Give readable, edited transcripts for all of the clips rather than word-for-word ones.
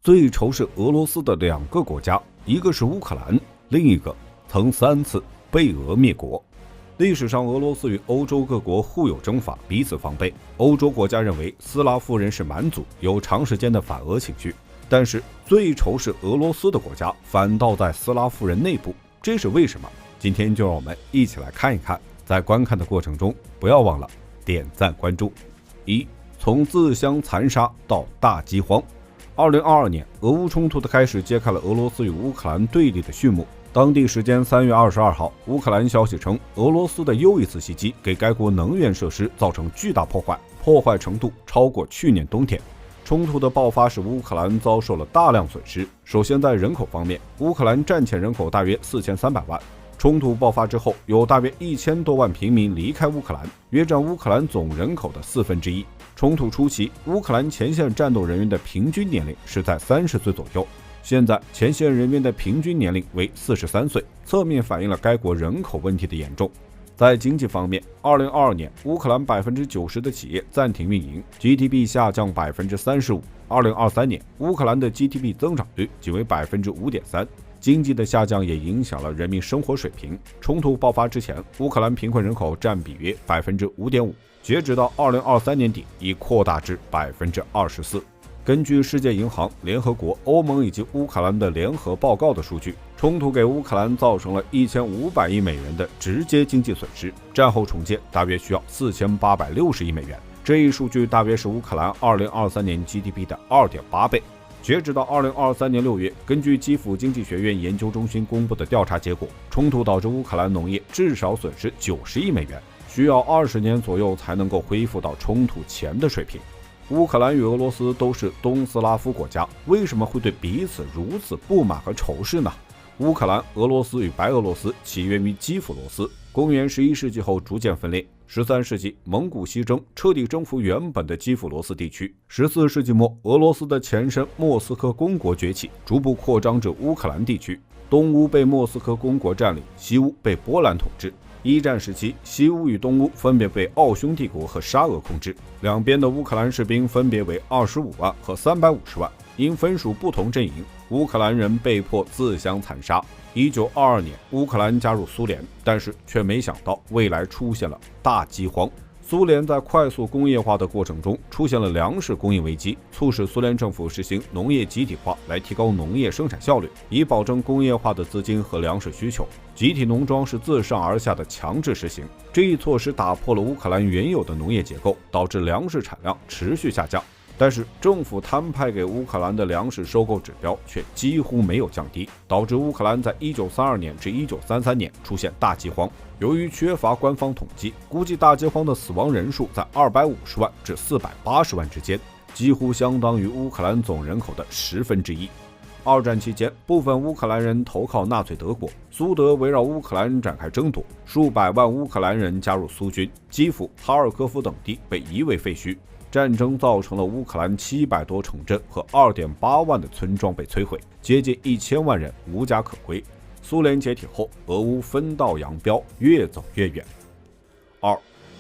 最仇视俄罗斯的两个国家，一个是乌克兰，另一个曾3次被俄灭国。历史上，俄罗斯与欧洲各国互有征伐，彼此防备。欧洲国家认为斯拉夫人是蛮族，有长时间的反俄情绪。但是最仇视俄罗斯的国家反倒在斯拉夫人内部，这是为什么？今天就让我们一起来看一看。在观看的过程中，不要忘了点赞关注。从自相残杀到大饥荒。2022年，俄乌冲突的开始揭开了俄罗斯与乌克兰对立的序幕。当地时间3月22号，乌克兰消息称，俄罗斯的又一次袭击给该国能源设施造成巨大破坏，破坏程度超过去年冬天。冲突的爆发使乌克兰遭受了大量损失。首先，在人口方面，乌克兰战前人口大约4300万。冲突爆发之后，有大约1000多万平民离开乌克兰，约占乌克兰总人口的1/4。冲突初期，乌克兰前线战斗人员的平均年龄是在30岁左右，现在前线人员的平均年龄为43岁，侧面反映了该国人口问题的严重。在经济方面，2022年，乌克兰90%的企业暂停运营 ，GDP 下降35%。2023年，乌克兰的 GDP 增长率仅为5.3%。经济的下降也影响了人民生活水平。冲突爆发之前，乌克兰贫困人口占比约5.5%，截止到2023年底已扩大至24%。根据世界银行、联合国、欧盟以及乌克兰的联合报告的数据，冲突给乌克兰造成了1500亿美元的直接经济损失，战后重建大约需要4860亿美元。这一数据大约是乌克兰2023年 GDP 的2.8倍。截止到2023年6月，根据基辅经济学院研究中心公布的调查结果，冲突导致乌克兰农业至少损失90亿美元，需要20年左右才能够恢复到冲突前的水平。乌克兰与俄罗斯都是东斯拉夫国家，为什么会对彼此如此不满和仇视呢？乌克兰、俄罗斯与白俄罗斯起源于基辅罗斯，公元11世纪后逐渐分裂。13世纪，蒙古西征彻底征服原本的基辅罗斯地区。14世纪末，俄罗斯的前身莫斯科公国崛起，逐步扩张至乌克兰地区。东乌被莫斯科公国占领，西乌被波兰统治。一战时期，西乌与东乌分别被奥匈帝国和沙俄控制，两边的乌克兰士兵分别为25万和350万。因分属不同阵营，乌克兰人被迫自相残杀。1922年，乌克兰加入苏联，但是却没想到未来出现了大饥荒。苏联在快速工业化的过程中出现了粮食供应危机，促使苏联政府实行农业集体化来提高农业生产效率，以保证工业化的资金和粮食需求。集体农庄是自上而下的强制实行，这一措施打破了乌克兰原有的农业结构，导致粮食产量持续下降。但是政府摊派给乌克兰的粮食收购指标却几乎没有降低，导致乌克兰在1932年至1933年出现大饥荒。由于缺乏官方统计，估计大饥荒的死亡人数在250万至480万之间，几乎相当于乌克兰总人口的1/10。二战期间，部分乌克兰人投靠纳粹德国，苏德围绕乌克兰展开争夺，数百万乌克兰人加入苏军，基辅、哈尔科夫等地被夷为废墟。战争造成了乌克兰700多城镇和2.8万的村庄被摧毁，接近1000万人无家可归。苏联解体后，俄乌分道扬镳，越走越远。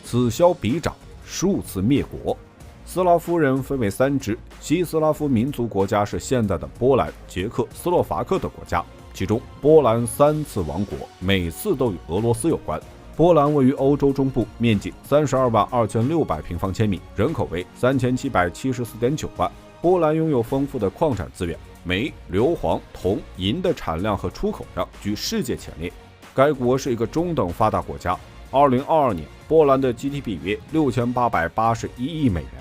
此消彼长，数次灭国。斯拉夫人分为3支，西斯拉夫民族国家是现在的波兰、捷克斯洛伐克的国家，其中波兰3次亡国，每次都与俄罗斯有关。波兰位于欧洲中部，面积322600平方千米，人口为3774.9万。波兰拥有丰富的矿产资源，煤、硫磺、铜、银的产量和出口量居世界前列。该国是一个中等发达国家。2022年，波兰的 GDP 约6881亿美元。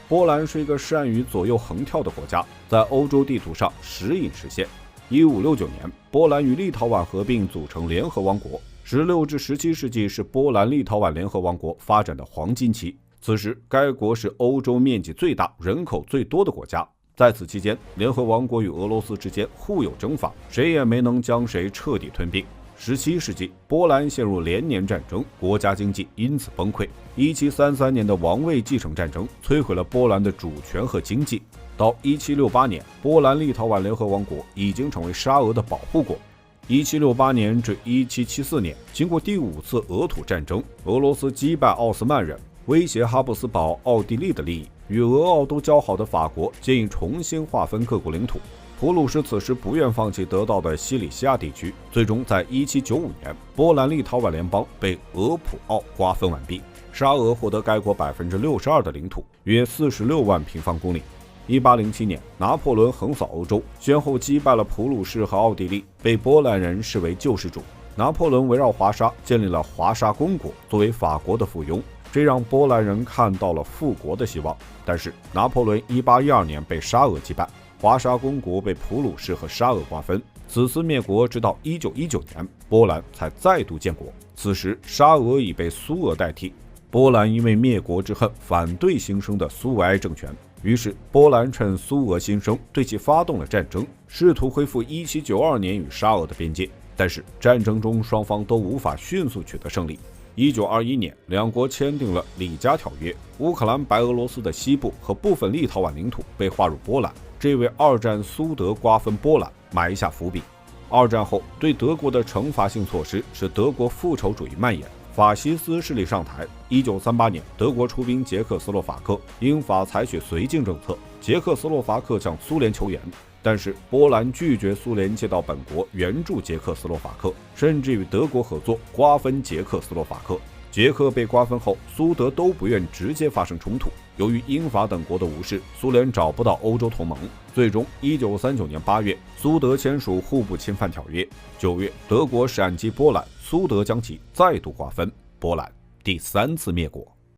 波兰是一个善于左右横跳的国家，在欧洲地图上时隐时现。1569年，波兰与立陶宛合并组成联合王国。16至17世纪是波兰立陶宛联合王国发展的黄金期，此时该国是欧洲面积最大、人口最多的国家。在此期间，联合王国与俄罗斯之间互有征伐，谁也没能将谁彻底吞并。17世纪，波兰陷入连年战争，国家经济因此崩溃。1733年的王位继承战争摧毁了波兰的主权和经济。到1768年，波兰立陶宛联合王国已经成为沙俄的保护国。1768年至1774年，经过第5次俄土战争，俄罗斯击败奥斯曼人，威胁哈布斯堡奥地利的利益，与俄奥都交好的法国建议重新划分各国领土。普鲁士此时不愿放弃得到的西里西亚地区，最终在1795年，波兰立陶宛联邦被俄普奥瓜分完毕，沙俄获得该国62%的领土，约46万平方公里。1807年，拿破仑横扫欧洲，先后击败了普鲁士和奥地利，被波兰人视为救世主。拿破仑围绕华沙建立了华沙公国，作为法国的附庸，这让波兰人看到了复国的希望。但是，拿破仑1812年被沙俄击败，华沙公国被普鲁士和沙俄瓜分，此次灭国直到1919年，波兰才再度建国。此时，沙俄已被苏俄代替，波兰因为灭国之恨反对新生的苏维埃政权，于是波兰趁苏俄新生对其发动了战争，试图恢复1792年与沙俄的边界。但是战争中双方都无法迅速取得胜利。1921年，两国签订了里加条约，乌克兰、白俄罗斯的西部和部分立陶宛领土被划入波兰，这为二战苏德瓜分波兰埋下伏笔。二战后对德国的惩罚性措施使德国复仇主义蔓延，法西斯势力上台。1938年，德国出兵捷克斯洛伐克，英法采取绥靖政策，捷克斯洛伐克向苏联求援。但是波兰拒绝苏联借道本国援助捷克斯洛伐克，甚至与德国合作瓜分捷克斯洛伐克。捷克被瓜分后，苏德都不愿直接发生冲突。由于英法等国的无视，苏联找不到欧洲同盟。最终，1939年8月，苏德签署互不侵犯条约。9月，德国闪击波兰，苏德将其再度瓜分，波兰第3次灭国。